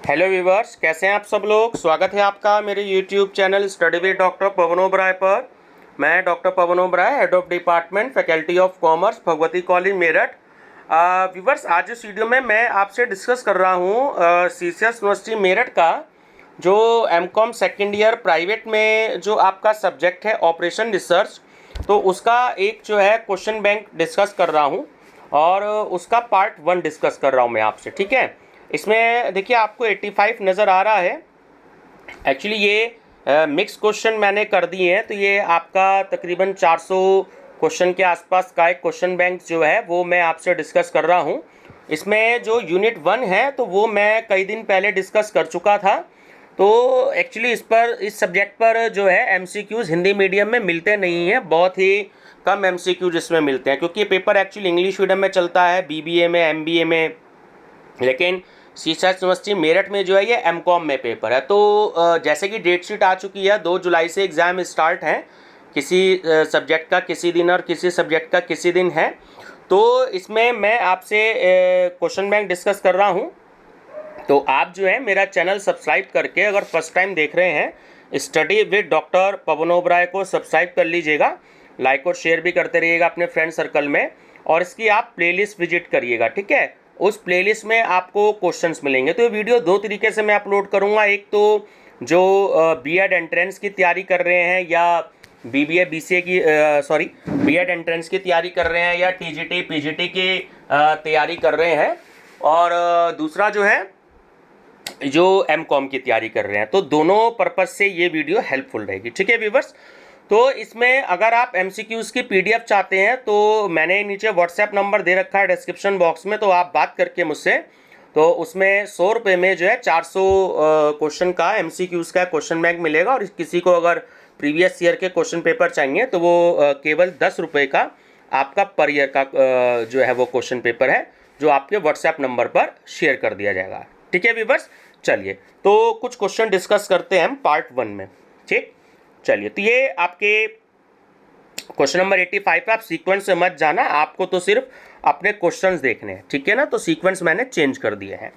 Hello viewers, कैसे हैं आप सब लोग। स्वागत है आपका मेरे YouTube channel study with doctor Pawan Oberoi पर। मैं doctor Pawan Oberoi, head of department faculty of commerce, Bhagwati college Meerut. Viewers, आज इस वीडियो में मैं आपसे डिस्कस कर रहा हूँ सीसीएस यूनिवर्सिटी मेरठ का जो एमकॉम सेकेंड ईयर प्राइवेट में जो आपका सब्जेक्ट है ऑपरेशन रिसर्च, तो उसका एक जो है क्वेश्चन बैंक डिस्कस कर रहा हूँ और उसका पार्ट 1 डिस्कस कर रहा हूँ मैं आपसे। ठीक है, इसमें देखिए आपको 85 नज़र आ रहा है। एक्चुअली ये मिक्स क्वेश्चन मैंने कर दिए हैं, तो ये आपका तकरीबन 400 क्वेश्चन के आसपास का एक क्वेश्चन बैंक जो है वो मैं आपसे डिस्कस कर रहा हूँ। इसमें जो यूनिट 1 है तो वो मैं कई दिन पहले डिस्कस कर चुका था। तो एक्चुअली इस सब्जेक्ट पर जो है एमसीक्यूज़ हिंदी मीडियम में मिलते नहीं हैं, बहुत ही कम एमसीक्यूज़ इसमें मिलते हैं, क्योंकि ये पेपर एक्चुअली इंग्लिश मीडियम में चलता है, बीबीए में, एमबीए में। लेकिन सीएस यूनिवर्सिटी मेरठ में जो है ये एमकॉम में पेपर है। तो जैसे कि डेट शीट आ चुकी है, 2 जुलाई से एग्ज़ाम स्टार्ट हैं। किसी सब्जेक्ट का किसी दिन और किसी सब्जेक्ट का किसी दिन है। तो इसमें मैं आपसे क्वेश्चन बैंक डिस्कस कर रहा हूँ। तो आप जो है मेरा चैनल सब्सक्राइब करके, अगर फर्स्ट टाइम देख रहे हैं, study with doctor Pawan Oberoi को सब्सक्राइब कर लीजिएगा। लाइक और शेयर भी करते रहिएगा अपने फ्रेंड सर्कल में, और इसकी आप प्लेलिस्ट विजिट करिएगा। ठीक है, उस प्लेलिस्ट में आपको क्वेश्चंस मिलेंगे। तो ये वीडियो 2 तरीके से मैं अपलोड करूँगा। एक तो जो बीएड एंट्रेंस की तैयारी कर रहे हैं, या बीबीए बीसीए की बीएड एंट्रेंस की तैयारी कर रहे हैं, या टीजीटी पीजीटी की तैयारी कर रहे हैं, और दूसरा जो है जो एमकॉम की तैयारी कर रहे हैं। तो दोनों पर्पस से ये वीडियो हेल्पफुल रहेगी। ठीक है व्यूवर्स, तो इसमें अगर आप एमसीक्यूज़ की पीडीएफ चाहते हैं तो मैंने नीचे व्हाट्सएप नंबर दे रखा है डिस्क्रिप्शन बॉक्स में, तो आप बात करके मुझसे, तो उसमें 100 रुपये में जो है 400 क्वेश्चन का एमसीक्यूज़ का क्वेश्चन बैंक मिलेगा। और किसी को अगर प्रीवियस ईयर के क्वेश्चन पेपर चाहिए तो वो केवल 10 रुपये का आपका पर ईयर का जो है वो क्वेश्चन पेपर है, जो आपके व्हाट्सएप नंबर पर शेयर कर दिया जाएगा। ठीक है व्यूवर्स, चलिए तो कुछ क्वेश्चन डिस्कस करते हैं हम पार्ट 1 में। ठीक, चलिए तो ये आपके क्वेश्चन नंबर 85 पे आप सीक्वेंस से मत जाना, आपको तो सिर्फ अपने क्वेश्चंस देखने हैं। ठीक है ना, तो सीक्वेंस मैंने चेंज कर दिए हैं।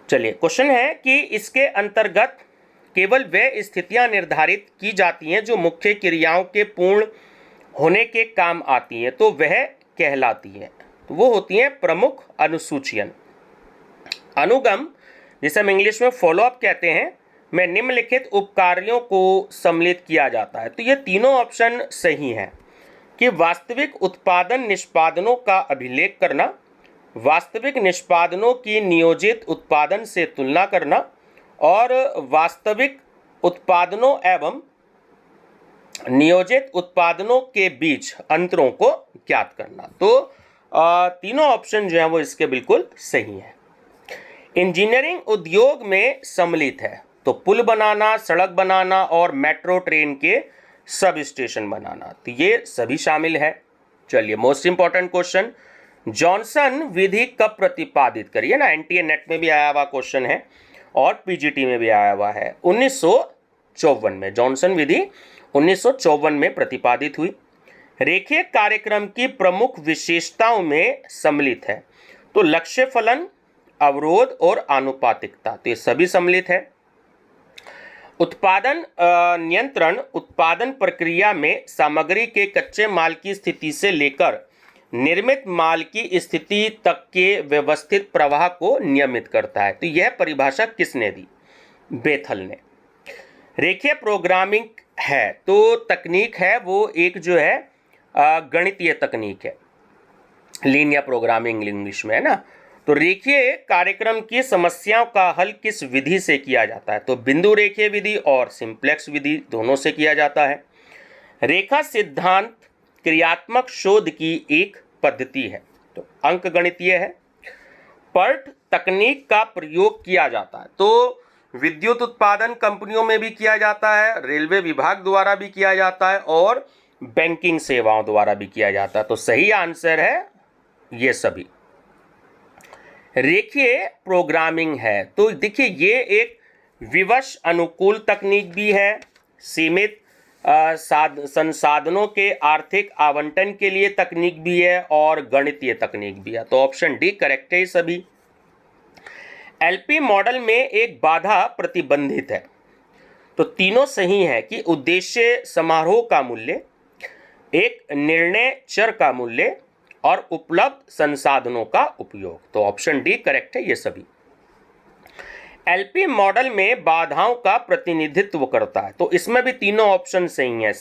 चलिए, क्वेश्चन है कि इसके अंतर्गत केवल वे स्थितियां निर्धारित की जाती हैं जो मुख्य क्रियाओं के पूर्ण होने के काम आती हैं, तो वह कहलाती हैं। तो वो होती हैं प्रमुख अनुसूचियां। अनुगम, जिसे हम इंग्लिश में फॉलोअप कहते हैं, में निम्नलिखित उपकार्यों को सम्मिलित किया जाता है। तो ये तीनों ऑप्शन सही हैं कि वास्तविक उत्पादन निष्पादनों का अभिलेख करना, वास्तविक निष्पादनों की नियोजित उत्पादन से तुलना करना, और वास्तविक उत्पादनों एवं नियोजित उत्पादनों के बीच अंतरों को ज्ञात करना। तो तीनों ऑप्शन जो है वो इसके बिल्कुल सही हैं। इंजीनियरिंग उद्योग में सम्मिलित है, तो पुल बनाना, सड़क बनाना और मेट्रो ट्रेन के सब स्टेशन बनाना, तो ये सभी शामिल है। चलिए, मोस्ट इंपॉर्टेंट क्वेश्चन, जॉनसन विधि कब प्रतिपादित करी है ना, एनटीए नेट में भी आया हुआ क्वेश्चन है और पीजीटी में भी आया हुआ है। 1954 में जॉनसन विधि 1954 में प्रतिपादित हुई। रेखीय कार्यक्रम की प्रमुख विशेषताओं में सम्मिलित है, तो लक्ष्य फलन, अवरोध और आनुपातिकता, तो ये सभी सम्मिलित है। उत्पादन नियंत्रण, उत्पादन प्रक्रिया में सामग्री के कच्चे माल की स्थिति से लेकर निर्मित माल की स्थिति तक के व्यवस्थित प्रवाह को नियमित करता है। तो यह परिभाषा किसने दी? बेथल ने। रेखीय प्रोग्रामिंग है, तो तकनीक है वो एक जो है गणितीय तकनीक है, लीनियर प्रोग्रामिंग इंग्लिश में है ना। तो रेखीय कार्यक्रम की समस्याओं का हल किस विधि से किया जाता है? तो बिंदु रेखीय विधि और सिंप्लेक्स विधि दोनों से किया जाता है। रेखा सिद्धांत क्रियात्मक शोध की एक पद्धति है, तो अंक गणितीय है। पर्ट तकनीक का प्रयोग किया जाता है, तो विद्युत उत्पादन कंपनियों में भी किया जाता है, रेलवे विभाग द्वारा भी किया जाता है, और बैंकिंग सेवाओं द्वारा भी किया जाता है। तो सही आंसर है ये सभी। रेखीय प्रोग्रामिंग है, तो देखिए ये एक विवश अनुकूल तकनीक भी है, सीमित संसाधनों के आर्थिक आवंटन के लिए तकनीक भी है, और गणितीय तकनीक भी है। तो ऑप्शन डी करेक्ट है सभी। एलपी मॉडल में एक बाधा प्रतिबंधित है। तो तीनों सही है कि उद्देश्य समारोह का मूल्य, एक निर्णय चर का मूल्य और उपलब्ध संसाधनों का उपयोग। तो ऑप्शन डी करेक्ट है ये सभी। एलपी मॉडल में बाधाओं का प्रतिनिधित्व करता है। तो इसमें भी तीनों ऑप्शन सही हैं।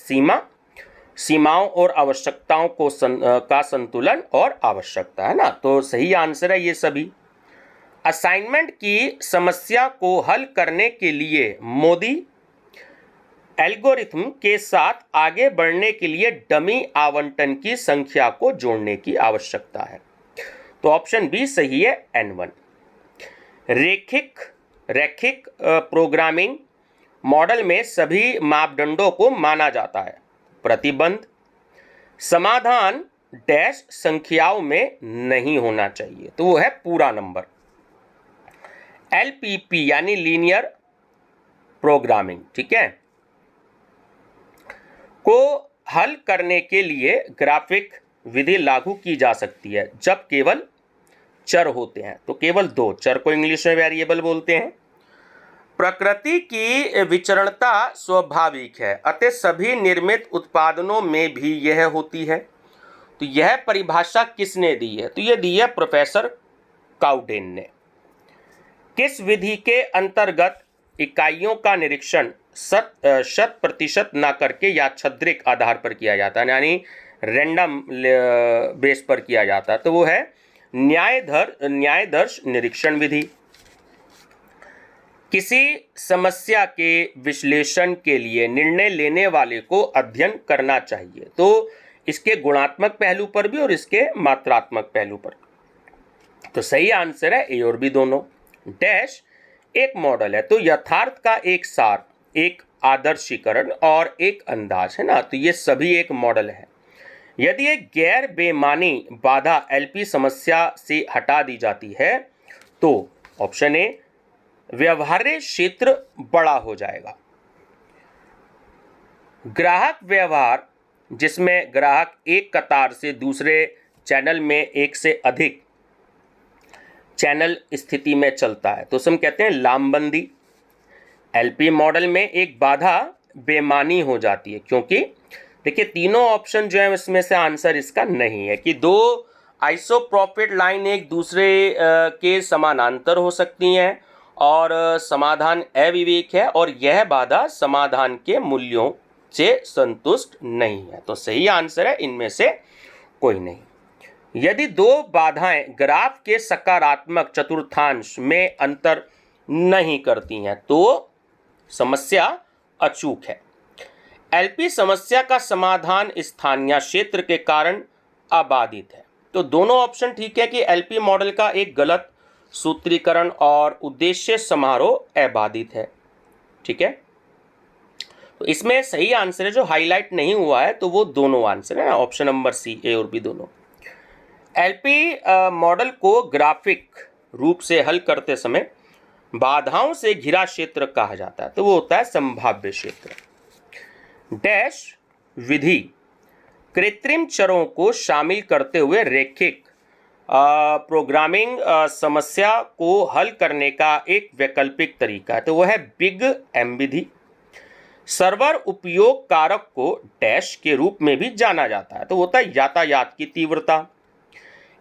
सीमाओं और आवश्यकताओं को का संतुलन और आवश्यकता, है ना। तो सही आंसर है ये सभी। असाइनमेंट की समस्या को हल करने के लिए मोदी एल्गोरिथम के साथ आगे बढ़ने के लिए डमी आवंटन की संख्या को जोड़ने की आवश्यकता है। तो ऑप्शन बी सही है, N1। रैखिक प्रोग्रामिंग मॉडल में सभी मापदंडों को माना जाता है। प्रतिबंध, समाधान डैश संख्याओं में नहीं होना चाहिए। तो वो है पूरा नंबर। LPP यानी लीनियर प्रोग्रामिंग, ठीक है, को हल करने के लिए ग्राफिक विधि लागू की जा सकती है जब केवल चर होते हैं। तो केवल दो चर को इंग्लिश में वेरिएबल बोलते हैं। प्रकृति की विचरणता स्वाभाविक है, अतः सभी निर्मित उत्पादनों में भी यह होती है। तो यह परिभाषा किसने दी है? तो यह दी है प्रोफेसर काउडेन ने। किस विधि के अंतर्गत इकाइयों का निरीक्षण 100% न करके यादृच्छिक आधार पर किया जाता है, यानी रैंडम बेस पर किया जाता है? तो वो है न्यायदर्श निरीक्षण विधि। किसी समस्या के विश्लेषण के लिए निर्णय लेने वाले को अध्ययन करना चाहिए। तो इसके गुणात्मक पहलू पर भी और इसके मात्रात्मक पहलू पर। तो सही आंसर है ए और बी दोनों। डैश एक मॉडल है, तो यथार्थ का एक सार, एक आदर्शीकरण और एक अंदाज, है ना। तो ये सभी एक मॉडल है। यदि एक गैर बेमानी बाधा एलपी समस्या से हटा दी जाती है तो ऑप्शन ए व्यवहार्य क्षेत्र बड़ा हो जाएगा। ग्राहक व्यवहार जिसमें ग्राहक एक कतार से दूसरे चैनल में एक से अधिक चैनल स्थिति में चलता है, तो हम कहते हैं लामबंदी। एलपी मॉडल में एक बाधा बेमानी हो जाती है, क्योंकि देखिए तीनों ऑप्शन जो है इसमें से आंसर इसका नहीं है कि दो आइसोप्रोपेट लाइन एक दूसरे के समानांतर हो सकती हैं और समाधान अविवेक है और यह बाधा समाधान के मूल्यों से संतुष्ट नहीं है। तो सही आंसर है इनमें से कोई नहीं। यदि दो बाधाएं ग्राफ के सकारात्मक चतुर्थांश में अंतर नहीं करती हैं तो समस्या अचूक है। एलपी समस्या का समाधान स्थानीय क्षेत्र के कारण अबाधित है। तो दोनों ऑप्शन ठीक है कि एलपी मॉडल का एक गलत सूत्रीकरण और उद्देश्य समारोह अबाधित है, ठीक है। तो इसमें सही आंसर है जो हाईलाइट नहीं हुआ है, तो वो दोनों आंसर है ना, ऑप्शन नंबर सी, ए और बी दोनों। एलपी मॉडल को ग्राफिक रूप से हल करते समय बाधाओं से घिरा क्षेत्र कहा जाता है, तो वो होता है संभाव्य क्षेत्र। डैश विधि कृत्रिम चरों को शामिल करते हुए रैखिक प्रोग्रामिंग समस्या को हल करने का एक वैकल्पिक तरीका है, तो वह है बिग एम विधि। सर्वर उपयोग कारक को डैश के रूप में भी जाना जाता है, तो होता है यातायात की तीव्रता।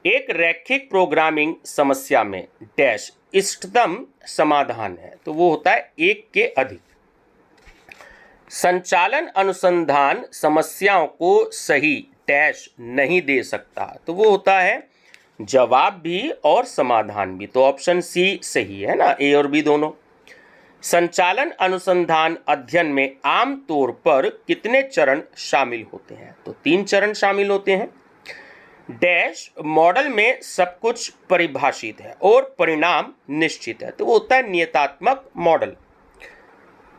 एक रैखिक प्रोग्रामिंग समस्या में डैश इष्टतम समाधान है, तो वो होता है एक के अधिक। संचालन अनुसंधान समस्याओं को सही डैश नहीं दे सकता, तो वो होता है जवाब भी और समाधान भी। तो ऑप्शन सी सही है ना, ए और बी दोनों। संचालन अनुसंधान अध्ययन में आमतौर पर कितने चरण शामिल होते हैं? तो 3 चरण शामिल होते हैं। डैश मॉडल में सब कुछ परिभाषित है और परिणाम निश्चित है, तो वो होता है नियतात्मक मॉडल।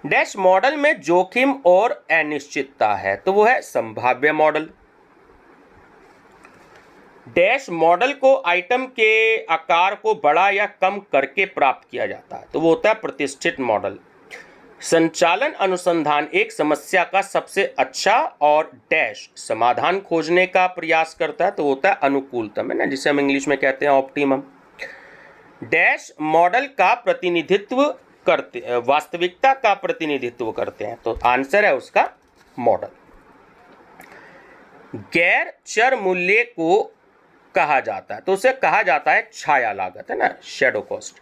डैश मॉडल में जोखिम और अनिश्चितता है, तो वो है संभाव्य मॉडल। डैश मॉडल को आइटम के आकार को बड़ा या कम करके प्राप्त किया जाता है, तो वो होता है प्रतिष्ठित मॉडल। संचालन अनुसंधान एक समस्या का सबसे अच्छा और डैश समाधान खोजने का प्रयास करता है, तो होता है अनुकूलतम, है ना, जिसे हम इंग्लिश में कहते हैं ऑप्टिमम। डैश मॉडल का प्रतिनिधित्व करते, वास्तविकता का प्रतिनिधित्व करते हैं। तो आंसर है उसका मॉडल। गैर चर मूल्य को कहा जाता है, तो उसे कहा जाता है छाया लागत, है ना, शैडो कॉस्ट।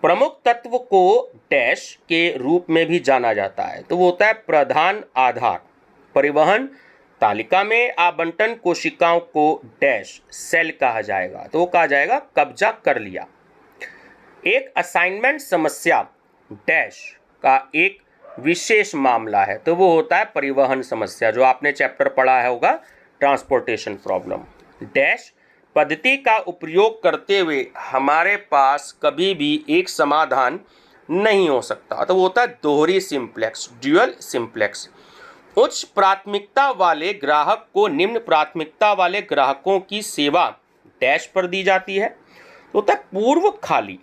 प्रमुख तत्व को डैश के रूप में भी जाना जाता है, तो वो होता है प्रधान आधार। परिवहन तालिका में आवंटन कोशिकाओं को डैश सेल कहा जाएगा, तो वो कहा जाएगा कब्जा कर लिया। एक असाइनमेंट समस्या डैश का एक विशेष मामला है, तो वो होता है परिवहन समस्या, जो आपने चैप्टर पढ़ा है होगा, ट्रांसपोर्टेशन प्रॉब्लम। डैश पद्धति का उपयोग करते हुए हमारे पास कभी भी एक समाधान नहीं हो सकता, तो वो होता है दोहरी सिंप्लेक्स, ड्यूअल सिंप्लेक्स। उच्च प्राथमिकता वाले ग्राहक को निम्न प्राथमिकता वाले ग्राहकों की सेवा डैश पर दी जाती है, तो होता है पूर्व खाली।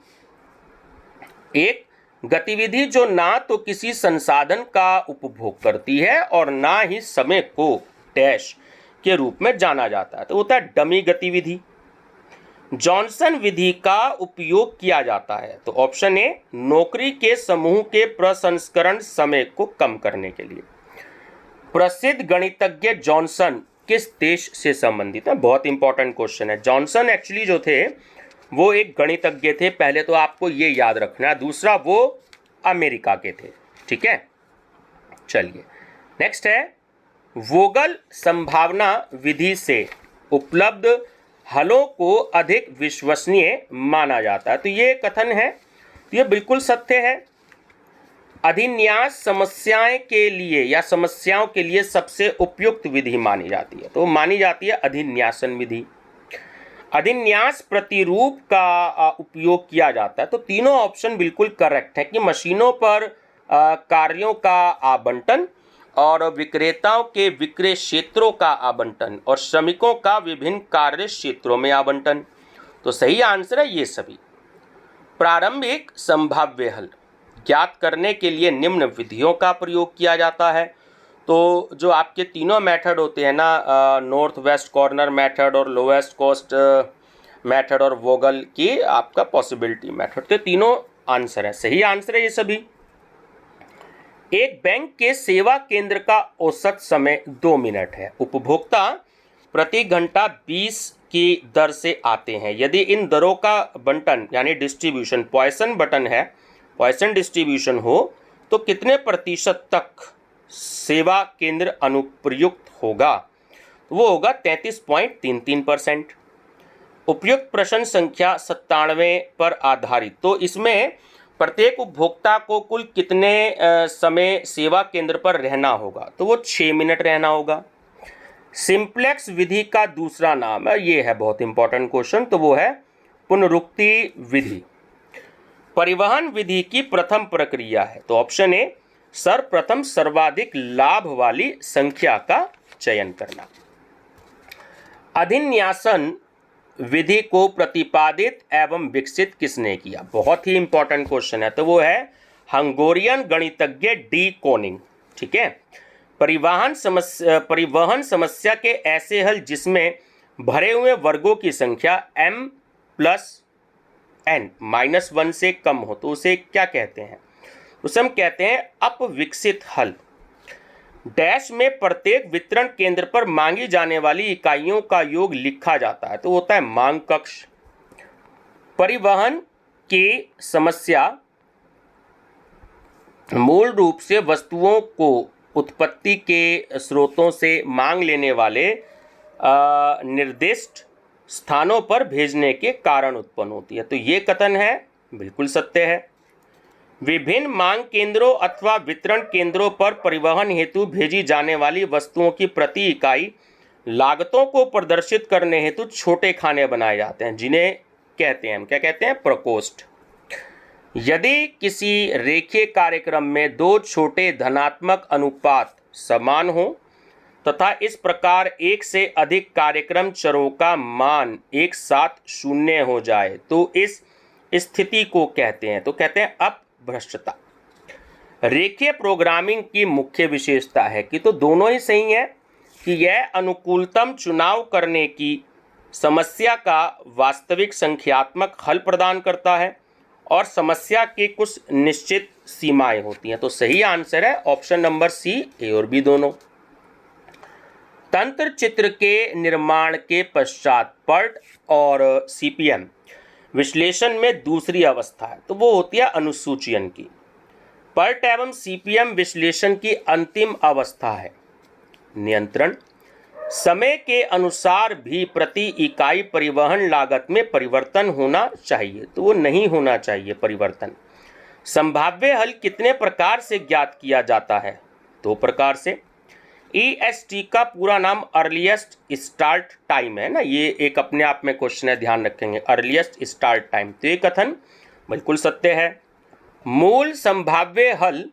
एक गतिविधि जो ना तो किसी संसाधन का उपभोग करती है और ना ही समय को डैश के रूप में जाना जाता है, तो होता है डमी गतिविधि। जॉनसन विधि का उपयोग किया जाता है, तो ऑप्शन ए नौकरी के समूह के प्रसंस्करण समय को कम करने के लिए। प्रसिद्ध गणितज्ञ जॉनसन किस देश से संबंधित है? बहुत इंपॉर्टेंट क्वेश्चन है। जॉनसन एक्चुअली जो थे वो एक गणितज्ञ थे, पहले तो आपको ये याद रखना है। दूसरा वो अमेरिका के थे, ठीक है। चलिए नेक्स्ट है, वोगल संभावना विधि से उपलब्ध हलों को अधिक विश्वसनीय माना जाता है, तो ये कथन है, तो ये बिल्कुल सत्य है। अधिन्यास समस्याएं के लिए या समस्याओं के लिए सबसे उपयुक्त विधि मानी जाती है, तो मानी जाती है अधिन्यासन विधि। अधिन्यास प्रतिरूप का उपयोग किया जाता है, तो तीनों ऑप्शन बिल्कुल करेक्ट है कि मशीनों पर कार्यों का आवंटन और विक्रेताओं के विक्रय क्षेत्रों का आवंटन और श्रमिकों का विभिन्न कार्य क्षेत्रों में आवंटन, तो सही आंसर है ये सभी। प्रारंभिक संभाव्य हल ज्ञात करने के लिए निम्न विधियों का प्रयोग किया जाता है, तो जो आपके तीनों मेथड होते हैं ना, नॉर्थ वेस्ट कॉर्नर मेथड और लोवेस्ट कॉस्ट मेथड और वोगल की आपका पॉसिबिलिटी मेथड, तो तीनों आंसर है, सही आंसर है ये सभी। एक बैंक के सेवा केंद्र का औसत समय 2 मिनट है। उपभोक्ता प्रति घंटा 20 की दर से आते हैं। यदि इन दरों का बंटन यानी डिस्ट्रीब्यूशन पॉइसन बटन है, पॉइसन डिस्ट्रीब्यूशन हो, तो कितने प्रतिशत तक सेवा केंद्र अनुप्रयुक्त होगा? वो होगा 33.33%। उपयुक्त प्रश्न संख्या 97 पर आधारित, तो इसमें प्रत्येक उपभोक्ता को कुल कितने समय सेवा केंद्र पर रहना होगा? तो वो 6 मिनट रहना होगा। सिंप्लेक्स विधि का दूसरा नाम है, ये है बहुत इंपॉर्टेंट क्वेश्चन, तो वो है पुनरुक्ति विधि। परिवहन विधि की प्रथम प्रक्रिया है, तो ऑप्शन ए सर्वप्रथम सर्वाधिक लाभ वाली संख्या का चयन करना। अधिन्यासन विधि को प्रतिपादित एवं विकसित किसने किया? बहुत ही इंपॉर्टेंट क्वेश्चन है, तो वो है हंगोरियन गणितज्ञ डी कोनिंग, ठीक है। परिवहन समस्या के ऐसे हल जिसमें भरे हुए वर्गों की संख्या m+n-1 से कम हो, तो उसे क्या कहते हैं? उसे हम कहते हैं अपविकसित हल। डैश में प्रत्येक वितरण केंद्र पर मांगी जाने वाली इकाइयों का योग लिखा जाता है, तो होता है मांग कक्ष। परिवहन की समस्या मूल रूप से वस्तुओं को उत्पत्ति के स्रोतों से मांग लेने वाले निर्दिष्ट स्थानों पर भेजने के कारण उत्पन्न होती है, तो ये कथन है बिल्कुल सत्य है। विभिन्न मांग केंद्रों अथवा वितरण केंद्रों पर परिवहन हेतु भेजी जाने वाली वस्तुओं की प्रति इकाई लागतों को प्रदर्शित करने हेतु छोटे खाने बनाए जाते हैं, जिन्हें कहते हैं, क्या कहते हैं? प्रकोष्ठ। यदि किसी रेखीय कार्यक्रम में दो छोटे धनात्मक अनुपात समान हो तथा इस प्रकार एक से अधिक कार्यक्रम चरों का मान एक साथ शून्य हो जाए, तो इस स्थिति को कहते हैं, तो कहते हैं अपभ्रष्टता। रेखीय प्रोग्रामिंग की मुख्य विशेषता है कि तो दोनों ही सही है कि यह अनुकूलतम चुनाव करने की समस्या का वास्तविक संख्यात्मक हल प्रदान करता है और समस्या की कुछ निश्चित सीमाएं होती हैं। तो सही आंसर है ऑप्शन नंबर सी, ए और बी दोनों। तंत्र चित्र के निर्माण के पश्चात पर्ट और सीपीएम विश्लेषण में दूसरी अवस्था है, तो वो होती है अनुसूचीयन की। पर्ट एवं सीपीएम विश्लेषण की अंतिम अवस्था है नियंत्रण। समय के अनुसार भी प्रति इकाई परिवहन लागत में परिवर्तन होना चाहिए, तो वो नहीं होना चाहिए परिवर्तन। संभाव्य हल कितने प्रकार से ज्ञात किया जाता है? 2 प्रकार से। EST का पूरा नाम अर्लीस्ट स्टार्ट टाइम है ना, ये एक अपने आप में क्वेश्चन है, ध्यान रखेंगे, अर्लीस्ट स्टार्ट टाइम। तो ये कथन बिल्कुल सत्य है। मूल संभाव्य हल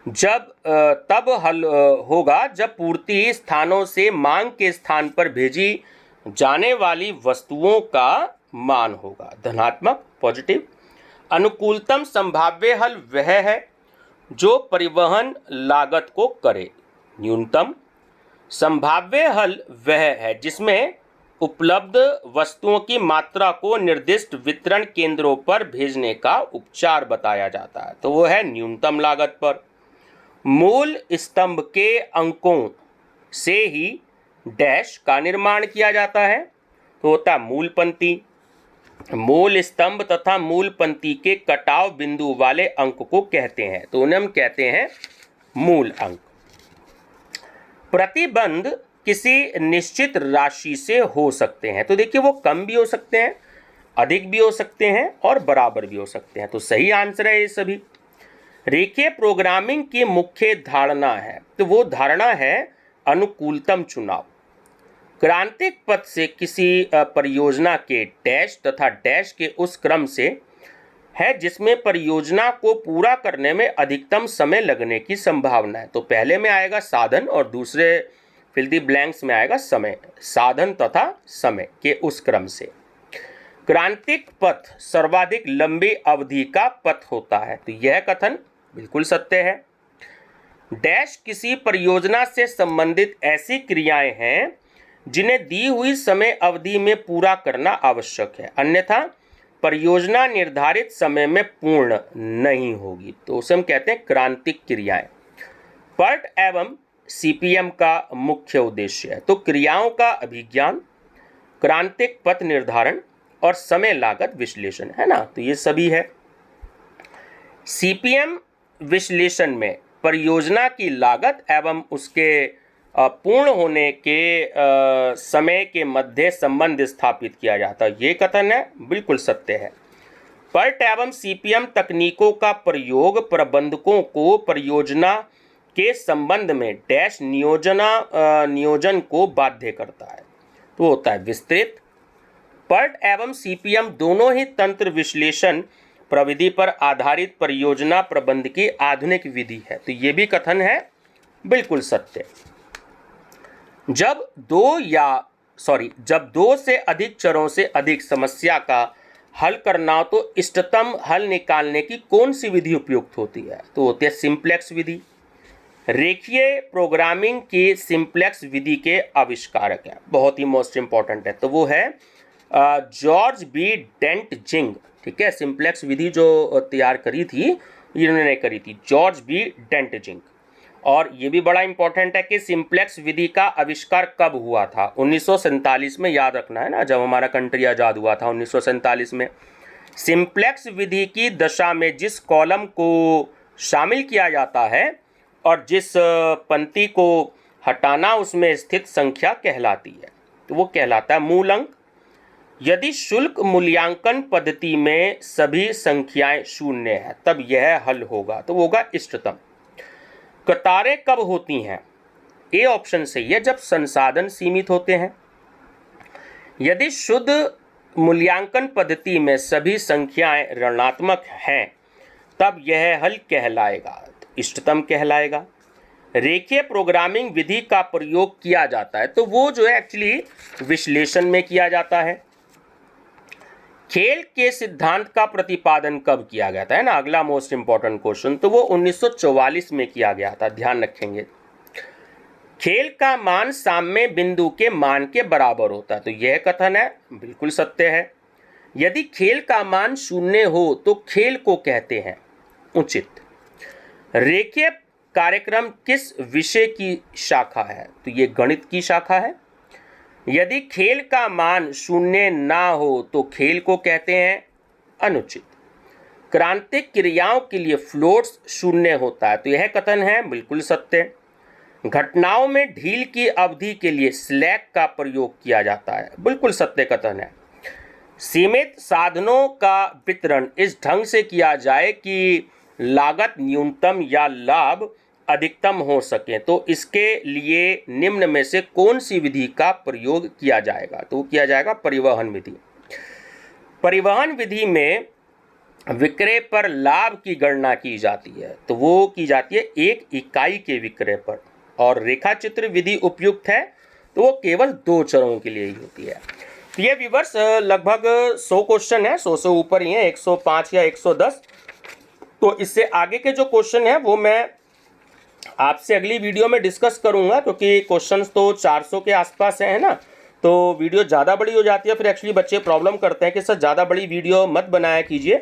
तब हल होगा जब पूर्ति स्थानों से मांग के स्थान पर भेजी जाने वाली वस्तुओं का मान होगा धनात्मक, पॉजिटिव। अनुकूलतम संभाव्य हल वह है जो परिवहन लागत को करे। न्यूनतम संभाव्य हल वह है जिसमें उपलब्ध वस्तुओं की मात्रा को निर्दिष्ट वितरण केंद्रों पर भेजने का उपचार बताया जाता है, तो वो है न्यूनतम लागत पर। मूल स्तंभ के अंकों से ही डैश का निर्माण किया जाता है, तो होता है मूल पंक्ति। मूल स्तंभ तथा मूल पंक्ति के कटाव बिंदु वाले अंक को कहते हैं, तो उन्हें हम कहते हैं मूल अंक। प्रतिबंध किसी निश्चित राशि से हो सकते हैं, तो देखिए वो कम भी हो सकते हैं, अधिक भी हो सकते हैं और बराबर भी हो सकते हैं, तो सही आंसर है ये सभी। रेखीय प्रोग्रामिंग की मुख्य धारणा है, तो वो धारणा है अनुकूलतम चुनाव। क्रांतिक पथ से किसी परियोजना के डैश तथा डैश के उस क्रम से है जिसमें परियोजना को पूरा करने में अधिकतम समय लगने की संभावना है, तो पहले में आएगा साधन और दूसरे फिल द ब्लैंक्स में आएगा समय। साधन तथा समय के उस क्रम से। क्रांतिक पथ सर्वाधिक लंबी अवधि का पथ होता है, तो यह कथन बिल्कुल सत्य है। डैश किसी परियोजना से संबंधित ऐसी क्रियाएं हैं जिन्हें दी हुई समय अवधि में पूरा करना आवश्यक है, अन्यथा परियोजना निर्धारित समय में पूर्ण नहीं होगी, तो उसे हम कहते हैं क्रांतिक क्रियाएं। पर्ट एवं सीपीएम का मुख्य उद्देश्य है, तो क्रियाओं का अभिज्ञान, क्रांतिक पथ निर्धारण और समय लागत विश्लेषण, है ना, तो ये सभी है। सीपीएम विश्लेषण में परियोजना की लागत एवं उसके पूर्ण होने के समय के मध्य संबंध स्थापित किया जाता है, ये कथन है बिल्कुल सत्य है। पर्ट एवं सीपीएम तकनीकों का प्रयोग प्रबंधकों को परियोजना के संबंध में डैश नियोजन को बाध्य करता है, तो होता है विस्तृत। पर्ट एवं सीपीएम दोनों ही तंत्र विश्लेषण प्रविधि पर आधारित परियोजना प्रबंध की आधुनिक विधि है, तो ये भी कथन है बिल्कुल सत्य। जब दो से अधिक चरों से अधिक समस्या का हल करना हो तो इष्टतम हल निकालने की कौन सी विधि उपयुक्त होती है, तो होती है सिंप्लेक्स विधि। रेखीय प्रोग्रामिंग की सिंप्लेक्स विधि के आविष्कारक है, बहुत ही मोस्ट इंपॉर्टेंट है, तो वो है जॉर्ज बी डेंट जिंग, ठीक है। सिंप्लेक्स विधि जो तैयार करी थी इन्होंने करी थी जॉर्ज बी डेंट जिंग। और ये भी बड़ा इंपॉर्टेंट है कि सिंप्लेक्स विधि का आविष्कार कब हुआ था, 1947 में, याद रखना है ना, जब हमारा कंट्री आज़ाद हुआ था 1947 में। सिंप्लेक्स विधि की दशा में जिस कॉलम को शामिल किया जाता है और जिस पंक्ति को हटाना उसमें स्थित संख्या कहलाती है, तो वो कहलाता है मूल अंक। यदि शुल्क मूल्यांकन पद्धति में सभी संख्याएं शून्य है तब यह हल होगा, तो वो होगा इष्टतम। कतारें कब होती हैं? ए ऑप्शन सही है, जब संसाधन सीमित होते हैं। यदि शुद्ध मूल्यांकन पद्धति में सभी संख्याएं ऋणात्मक हैं तब यह हल कहलाएगा, इष्टतम कहलाएगा। रेखीय प्रोग्रामिंग विधि का प्रयोग किया जाता है, तो वो जो है एक्चुअली विश्लेषण में किया जाता है। खेल के सिद्धांत का प्रतिपादन कब किया गया था, है ना, अगला मोस्ट इंपॉर्टेंट क्वेश्चन, तो वो 1944 में किया गया था, ध्यान रखेंगे। खेल का मान साम्य बिंदु के मान के बराबर होता है। तो यह कथन है, बिल्कुल सत्य है। यदि खेल का मान 0 हो तो खेल को कहते हैं उचित। रेखीय कार्यक्रम किस विषय की शाखा है? तो ये गणित की शाखा है। यदि खेल का मान 0 ना हो तो खेल को कहते हैं अनुचित। क्रांतिक क्रियाओं के लिए फ्लोट्स 0 होता है। तो यह कथन है, बिल्कुल सत्य। घटनाओं में ढील की अवधि के लिए स्लैक का प्रयोग किया जाता है, बिल्कुल सत्य कथन है। सीमित साधनों का वितरण इस ढंग से किया जाए कि लागत न्यूनतम या लाभ अधिकतम हो सके, तो इसके लिए निम्न में से कौन सी विधि का प्रयोग किया जाएगा? तो किया जाएगा परिवहन विधि। परिवहन विधि में विक्रय पर लाभ की गणना की जाती है, तो वो की जाती है एक इकाई के विक्रय पर। और रेखाचित्र विधि उपयुक्त है, तो वो केवल 2 चरों के लिए ही होती है। तो ये व्यूअर्स लगभग 100 क्वेश्चन है, 100 से ऊपर ही है, 105 या 110। तो इससे आगे के जो क्वेश्चन है वो मैं आपसे अगली वीडियो में डिस्कस करूंगा, क्योंकि क्वेश्चंस तो 400 के आसपास है ना, तो वीडियो ज़्यादा बड़ी हो जाती है। फिर एक्चुअली बच्चे प्रॉब्लम करते हैं कि सर ज़्यादा बड़ी वीडियो मत बनाया कीजिए,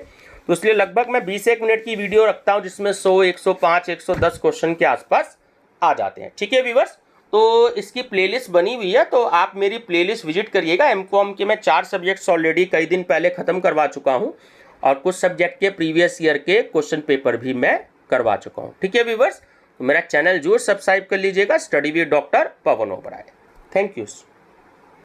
तो इसलिए लगभग मैं 20-1 मिनट की वीडियो रखता हूं, जिसमें 100, 105, 110 क्वेश्चन के आसपास आ जाते हैं। ठीक है व्यूअर्स, तो इसकी प्लेलिस्ट बनी हुई है, तो आप मेरी प्लेलिस्ट विजिट करिएगा। एमकॉम के मैं 4 सब्जेक्ट्स ऑलरेडी कई दिन पहले ख़त्म करवा चुका हूँ, और कुछ सब्जेक्ट के प्रीवियस ईयर के क्वेश्चन पेपर भी मैं करवा चुका हूँ। ठीक है व्यूअर्स, तो मेरा चैनल जरूर सब्सक्राइब कर लीजिएगा, study with doctor Pawan Oberoi. Thank you.